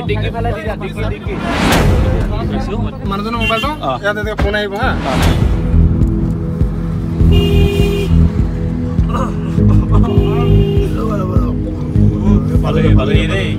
Degree ফালে দি যা degree মানুহজনৰ মোবাইলটো ইয়াতে ফোন আহিব হা ভালে দেই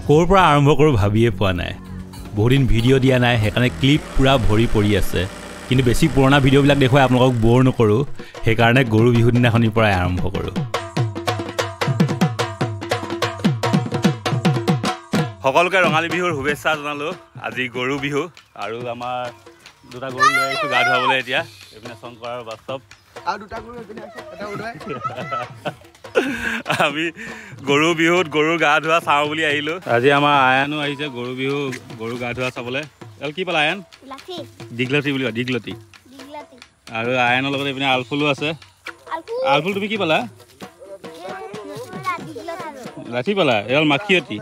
ক'ৰ পৰা আৰম্ভ কৰোঁ ভাবিয়ে পোৱা নাই বহুদিন ভিডিঅ' দিয়া নাই সেইকাৰণে ক্লিপ পূৰা ভৰি পৰি আছে কিন্তু বেছি পুৰণা ভিডিঅ'বিলাক দেখুৱাই আপোনালোকক ব'ৰ নকৰোঁ সেইকাৰণে গৰু বিহুৰ দিনাখনিৰ পৰাই আৰম্ভ কৰোঁ সকলোকে ৰঙালী বিহুৰ শুভেচ্ছা জনালোঁ আজি গৰু বিহু আৰু আমাৰ দুটা গৰু লৈ আহিছোঁ গা ধুৱাবলৈ এতিয়া এইপিনে শংকৰ আৰু বাস্তৱ আৰু দুটা গৰু এইপিনে আছে এটা উদয় আমি গৰু বিহুত গৰু গা ধোৱা চাওঁ বুলি আহিলোঁ আজি আমাৰ আয়ানো আহিছে গৰু বিহু গৰু গা ধোৱা চাবলৈ কি পালা আয়ান দীঘলতি বুলি কয় দীঘলতি আৰু আয়ানৰ লগত এইপিনে আলফুলো আছে আলফুল তুমি কি পালা লাঠি পালা এডাল মাখিয়তী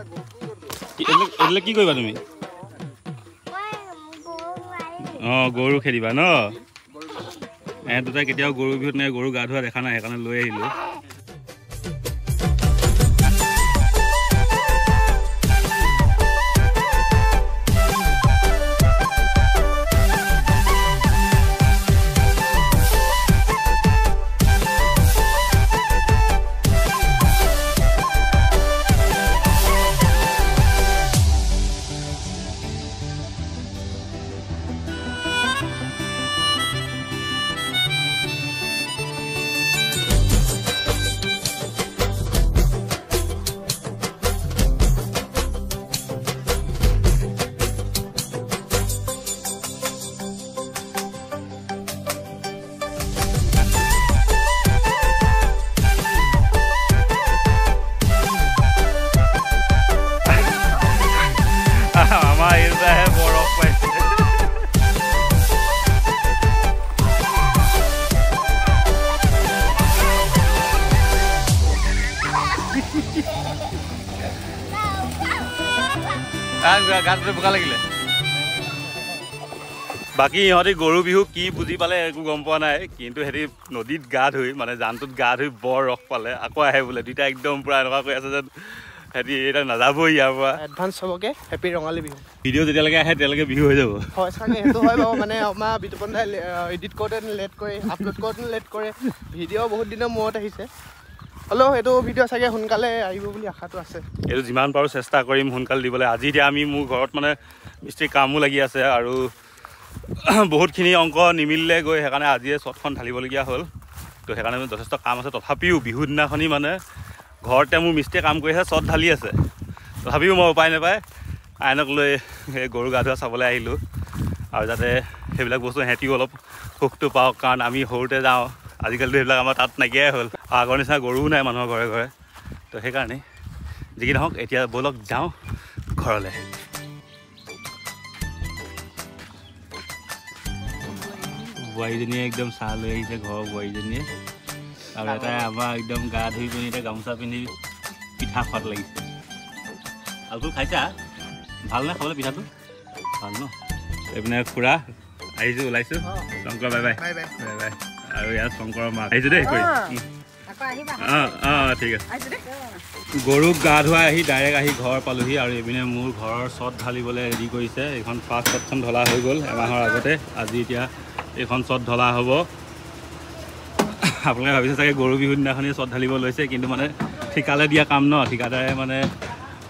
এইবিলাক কি কৰিবা তুমি অঁ গৰু খেদিবা ন দুটাই কেতিয়াও গৰু বিহুত নাই গৰু গা ধোৱা দেখা নাই সেইকাৰণে লৈ আহিলোঁ বাকী ইহঁতে গৰু বিহু কি বুজি পালে একো গম পোৱা নাই কিন্তু হেৰি নদীত গা ধুই মানে জানটোত গা ধুই বৰ ৰস পালে আকৌ আহে বোলে দুইটা একদম পুৰা এনেকুৱা কৈ আছে যেন হেৰি এটা নাযাবই ইয়াৰ পৰা এডভান্স চবকে হেপী ৰঙালী বিহু ভিডিঅ' যেতিয়ালৈকে আহে তেতিয়ালৈকে বিহু হৈ যাব হয় চাগে সেইটো হয় বাৰু মানে আমাৰ বিতুপন দাই এডিট কৰোঁতে লেট কৰে আপলোড কৰোঁতে লেট কৰে ভিডিঅ' বহুত দিনৰ মূৰত আহিছে হ'লেও সেইটো ভিডিঅ' চাগে সোনকালে আহিব বুলি আশাটো আছে এইটো যিমান পাৰোঁ চেষ্টা কৰিম সোনকালে দিবলৈ আজি এতিয়া আমি মোৰ ঘৰত মানে মিস্ত্ৰী কামো লাগি আছে আৰু বহুতখিনি অংক নিমিলিলে গৈ সেইকাৰণে আজিয়ে চটখন ঢালিবলগীয়া হ'ল তো সেইকাৰণে যথেষ্ট কাম আছে তথাপিও বিহুৰ দিনাখনি মানে ঘৰতে মোৰ মিস্ত্ৰীয়ে কাম কৰি আছে চট ঢালি আছে তথাপিও মই উপায় নাপায় আইনক লৈ সেই গৰু গা ধোৱা চাবলৈ আহিলোঁ আৰু যাতে সেইবিলাক বস্তু সিহঁতিও অলপ সুখটো পাওক কাৰণ আমি সৰুতে যাওঁ আজিকালিতো সেইবিলাক আমাৰ তাত নাইকিয়াই হ'ল আগৰ নিচিনা গৰুও নাই মানুহৰ ঘৰে ঘৰে তো সেইকাৰণে যি কি নহওক এতিয়া ব'লক যাওঁ ঘৰলৈ বোৱাৰীজনীয়ে একদম চাহ লৈ আহিছে ঘৰৰ বোৱাৰীজনীয়ে আৰু এটাই আমাৰ একদম গা ধুই পিনি এতিয়া গামোচা পিন্ধি পিঠা খোৱাত লাগিছে আৰু খাইছা ভাল নে খাবলৈ পিঠাটো ভাল ন এইপিনে খুৰা আহিছোঁ ওলাইছোঁ Shankar bye bye bye bye আৰু ইয়াত শংকৰৰ মাক আহিছোঁ দেই অঁ ঠিক আছে গৰুক গা ধুৱাই আহি ডাইৰেক্ট আহি ঘৰ পালোহি আৰু এইপিনে মোৰ ঘৰৰ চট ঢালিবলৈ ৰেডি কৰিছে এইখন ফাৰ্ষ্ট চটখন ঢলা হৈ গ'ল এমাহৰ আগতে আজি এতিয়া এইখন চট ঢলা হ'ব আপোনালোকে ভাবিছে চাগে গৰু বিহুৰ দিনাখনেই চট ঢালিব লৈছে কিন্তু মানে ঠিকালে দিয়া কাম ন ঠিকাদাৰে মানে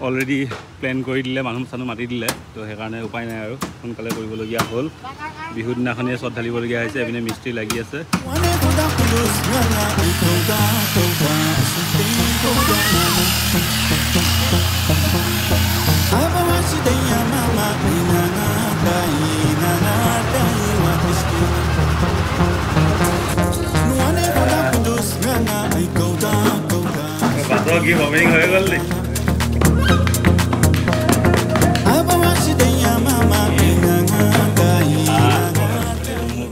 অলৰেডি প্লেন কৰি দিলে মানুহ চানুহ মাতি দিলে তো সেইকাৰণে উপায় নাই আৰু সোনকালে কৰিবলগীয়া হ'ল বিহুৰ দিনাখনেই চট ঢালিবলগীয়া হৈছে এইপিনে মিস্ত্ৰী লাগি আছে I'm ডগি হমিং হৈ গ'ল দেই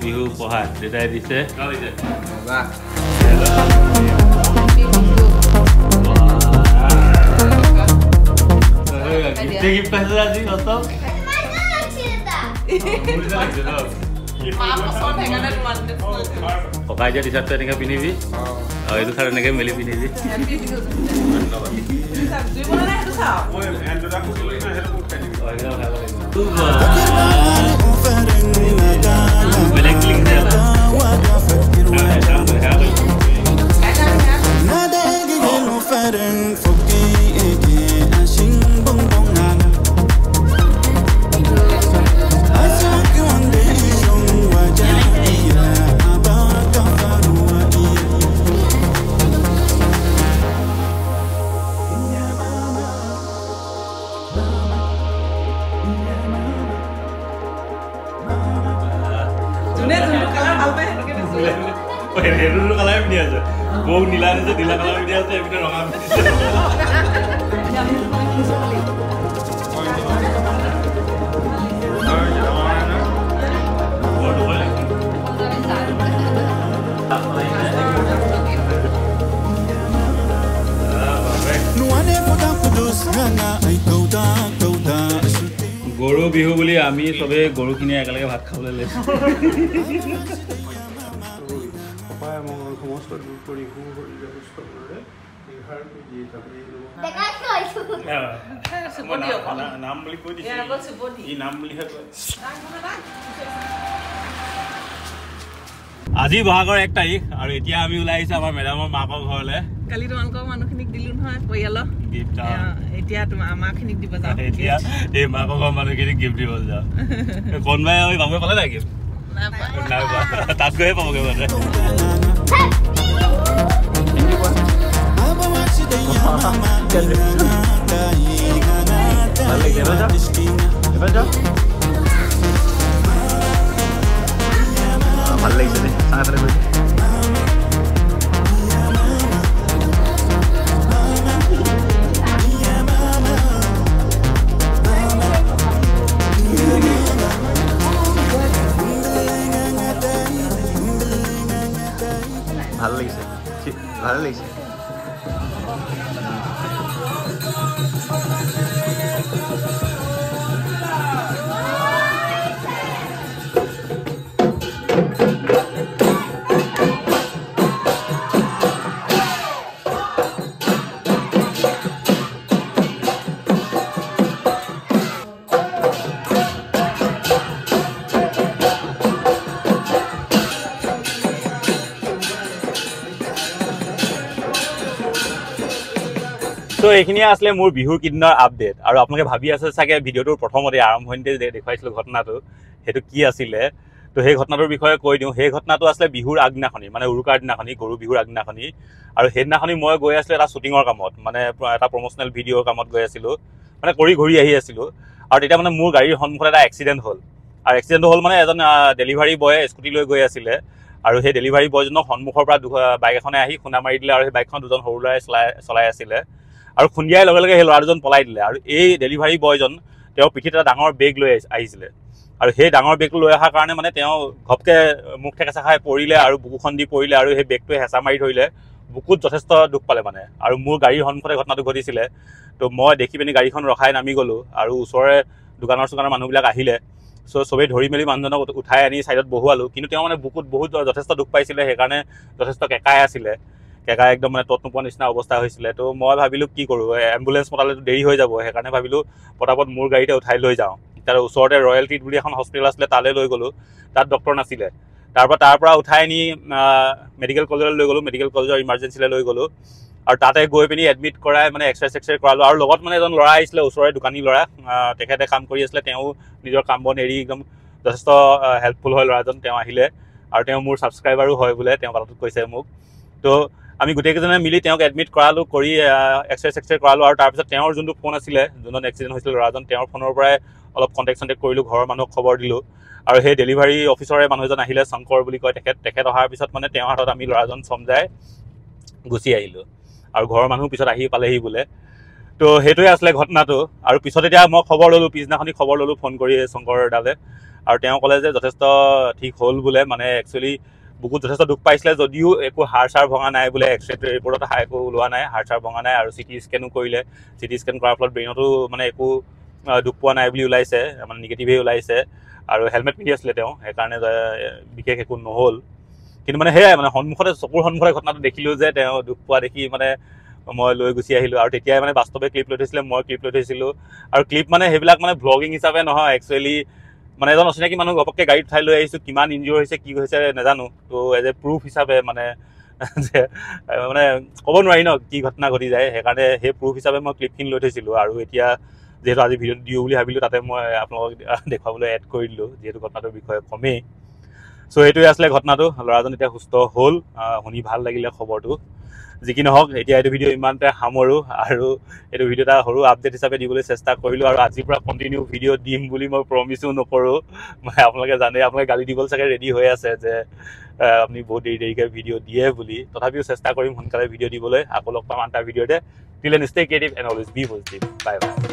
বিহু উপহাৰ দেউতাই দিছে গিফ্ট পাইছে আজি কত ককাই যে টি চাৰ্টটো এনেকৈ পিন্ধিবি আৰু এইটো চাৰ্ট এনেকৈ মেলি পিন্ধিবি হেৰুৰ কালাৰ পিন্ধি আছে বৌ নীলা দিছে নীলা কালাৰ পিন্ধি আছে এইপিনে ৰঙা পিন্ধিছে গৰু বিহু বুলি আমি চবে গৰুখিনি একেলগে ভাত খাবলৈ লৈছো নাম বুলি কৈ দিছে নাম বুলিহে কয় আজি বহাগৰ 1 তাৰিখ আৰু এতিয়া আমি ওলাই আহিছো আমাৰ মেডামৰ মাকৰ ঘৰলৈ কালি তোমালোকৰ মানুহখিনিক দিলো নহয় পৰিয়ালৰ গিফ্ট এতিয়া তোমাৰ আমাৰখিনিক দিব যাওঁ এতিয়া এই মাকৰ ঘৰৰ মানুহখিনিক গিফ্ট দিব যাওঁ কোনোবাই আমি বাবুৱে পালে নাই গিফ্ট তাত গৈহে পাবগৈ মানে ভাল লাগিছে দেই চাঙাফালে গৈ ভাল লাগিছে ভালে লাগিছে তো এইখিনিয়ে আসলে মোৰ বিহুৰ কিদিনৰ আপডেট আৰু আপোনালোকে ভাবি আছে চাগে ভিডিঅ'টোৰ প্ৰথমতে আৰম্ভণিতে যে দেখুৱাইছিলো ঘটনাটো সেইটো কি আছিলে তো সেই ঘটনাটোৰ বিষয়ে কৈ দিওঁ সেই ঘটনাটো আসলে বিহুৰ আগদিনাখনি মানে উৰুকাৰ দিনাখনি গৰু বিহুৰ আগদিনাখনি আৰু সেইদিনাখনি মই গৈ আছিলোঁ এটা শ্বুটিঙৰ কামত মানে এটা প্ৰমোচনেল ভিডিঅ'ৰ কামত গৈ আছিলোঁ মানে কৰি ঘূৰি আহি আছিলোঁ আৰু তেতিয়া মানে মোৰ গাড়ীৰ সন্মুখত এটা এক্সিডেণ্ট হ'ল আৰু এক্সিডেণ্টটো হ'ল মানে এজন ডেলিভাৰী বয়ে স্কুটি লৈ গৈ আছিলে আৰু সেই ডেলিভাৰী বয়জনক সন্মুখৰ পৰা বাইক এখনে আহি খুন্দা মাৰি দিলে আৰু সেই বাইকখন দুজন সৰু ল'ৰাই চলাই আছিলে আৰু খুন্দিয়াৰ লগে লগে সেই ল'ৰাজন পলাই দিলে আৰু এই ডেলিভাৰী বয়জন তেওঁৰ পিঠিত এটা ডাঙৰ বেগ লৈ আহিছিলে আৰু সেই ডাঙৰ বেগটো লৈ অহাৰ কাৰণে মানে তেওঁ ঘপকৈ মুখ ঠেকেচা খাই পৰিলে আৰু বুকুখন দি পৰিলে আৰু সেই বেগটোৱে হেঁচা মাৰি ধৰিলে বুকুত যথেষ্ট দুখ পালে মানে আৰু মোৰ গাড়ীৰ সন্মুখতে ঘটনাটো ঘটিছিলে তো মই দেখি পিনি গাড়ীখন ৰখাই নামি গ'লোঁ আৰু ওচৰৰে দোকানৰ মানুহবিলাক আহিলে চবেই ধৰি মেলি মানুহজনক উঠাই আনি ছাইডত বহুৱালোঁ কিন্তু তেওঁ মানে বুকুত বহুত যথেষ্ট দুখ পাইছিলে সেইকাৰণে যথেষ্ট কেঁকাই আছিলে কেঁকাই একদম মানে তত নোপোৱা নিচিনা অৱস্থা হৈছিলে তো মই ভাবিলোঁ কি কৰোঁ এম্বুলেঞ্চ মতালেতো দেৰি হৈ যাব সেইকাৰণে ভাবিলোঁ পটাপট মোৰ গাড়ীতে উঠাই লৈ যাওঁ তাৰ ওচৰতে ৰয়েল ট্ৰিট বুলি এখন হস্পিটেল আছিলে তালৈ লৈ গ'লোঁ তাত ডক্টৰ নাছিলে তাৰ পৰা উঠাই নি মেডিকেল কলেজলৈ লৈ গ'লোঁ মেডিকেল কলেজৰ ইমাৰ্জেঞ্চিলৈ লৈ গ'লোঁ আৰু তাতে গৈ পিনি এডমিট কৰাই মানে এক্সৰে কৰালোঁ আৰু লগত মানে এজন ল'ৰা আহিছিলে ওচৰৰে দোকানী ল'ৰা তেখেতে কাম কৰি আছিলে তেওঁ নিজৰ কাম বন এৰি একদম যথেষ্ট হেল্পফুল হয় ল'ৰাজন তেওঁ আহিলে আৰু তেওঁ মোৰ ছাবস্ক্ৰাইবাৰো হয় বোলে তেওঁ কথাটোত কৈছে মোক তো আমি গোটেইকেইজনে মিলি তেওঁক এডমিট কৰালোঁ কৰি এক্সৰে কৰালোঁ আৰু তাৰপিছত তেওঁৰ যোনটো ফোন আছিলে যোনজন এক্সিডেণ্ট হৈছিল ল'ৰাজন তেওঁৰ ফোনৰ পৰাই অলপ কণ্টেক্ট কৰিলোঁ ঘৰৰ মানুহক খবৰ দিলোঁ আৰু সেই ডেলিভাৰী অফিচৰে মানুহ এজন আহিলে শংকৰ বুলি কয় তেখেত অহাৰ পিছত মানে তেওঁৰ হাতত আমি ল'ৰাজন চমজাই গুচি আহিলোঁ আৰু ঘৰৰ মানুহ পিছত আহি পালেহি বোলে। তো সেইটোৱে আছিলে ঘটনাটো। আৰু পিছত এতিয়া মই খবৰ ল'লোঁ, পিছদিনাখনি খবৰ ল'লোঁ ফোন কৰি শংকৰ দালে, আৰু তেওঁ ক'লে যে যথেষ্ট ঠিক হ'ল বোলে। মানে একচুৱেলি বুকুত যথেষ্ট দুখ পাইছিলে যদিও একো হাড় চাৰ ভঙা নাই বোলে, এক্সৰে ৰিপৰ্টত একো ওলোৱা নাই, হাড় চাৰ ভঙা নাই। আৰু চিটি স্কেনো কৰিলে, চিটি স্কেন কৰাৰ ফলত ব্ৰেইনতো মানে একো দুখ পোৱা নাই বুলি ওলাইছে, মানে নিগেটিভেই ওলাইছে। আৰু হেলমেট পিন্ধি আছিলে তেওঁ, সেইকাৰণে বিশেষ একো নহ'ল। কিন্তু মানে সেয়াই মানে সন্মুখতে চকুৰ সন্মুখতে ঘটনাটো দেখিলোঁ যে তেওঁ দুখ পোৱা দেখি মানে মই লৈ গুচি আহিলোঁ। আৰু তেতিয়াই মানে বাস্তৱে ক্লিপ লৈ থৈছিলে, মই ক্লিপ লৈ থৈছিলোঁ। আৰু ক্লিপ মানে সেইবিলাক মানে ভ্লগিং হিচাপে নহয়, একচুৱেলি মানে এজন অচিনাকি মানুহ ঘপককৈ গাড়ীত উঠাই লৈ আহিছোঁ, কিমান ইনজিঅ'ৰ হৈছে কি হৈছে নাজানো। তো এজ এ প্ৰুফ হিচাপে মানে যে মানে ক'ব নোৱাৰি ন কি ঘটনা ঘটি যায়, সেইকাৰণে সেই প্ৰুফ হিচাপে মই ক্লিপখিনি লৈ থৈছিলোঁ। আৰু এতিয়া যিহেতু আজি ভিডিঅ'টো দিওঁ বুলি ভাবিলোঁ, তাতে মই আপোনালোকক দেখুৱাবলৈ এড কৰি দিলোঁ, যিহেতু ঘটনাটোৰ বিষয়ে কমেই। চ' সেইটোৱে আছিলে ঘটনাটো। ল'ৰাজন এতিয়া সুস্থ হ'ল, শুনি ভাল লাগিলে খবৰটো। যি কি নহওক, এতিয়া এইটো ভিডিঅ' ইমানতে সামৰোঁ, আৰু এইটো ভিডিঅ' এটা সৰু আপডেট হিচাপে দিবলৈ চেষ্টা কৰিলোঁ। আৰু আজিৰ পৰা কণ্টিনিউ ভিডিঅ' দিম বুলি মই প্ৰমিছো নকৰোঁ। মানে আপোনালোকে জানে, আপোনালোকে গালি দিবলৈ চাগে ৰেডি হৈ আছে যে আপুনি বহুত দেৰিকৈ ভিডিঅ' দিয়ে বুলি। তথাপিও চেষ্টা কৰিম সোনকালে ভিডিঅ' দিবলৈ। আকৌ লগ পাম আন এটা ভিডিঅ'তে। Till then stay creative and always be positive. Bye by.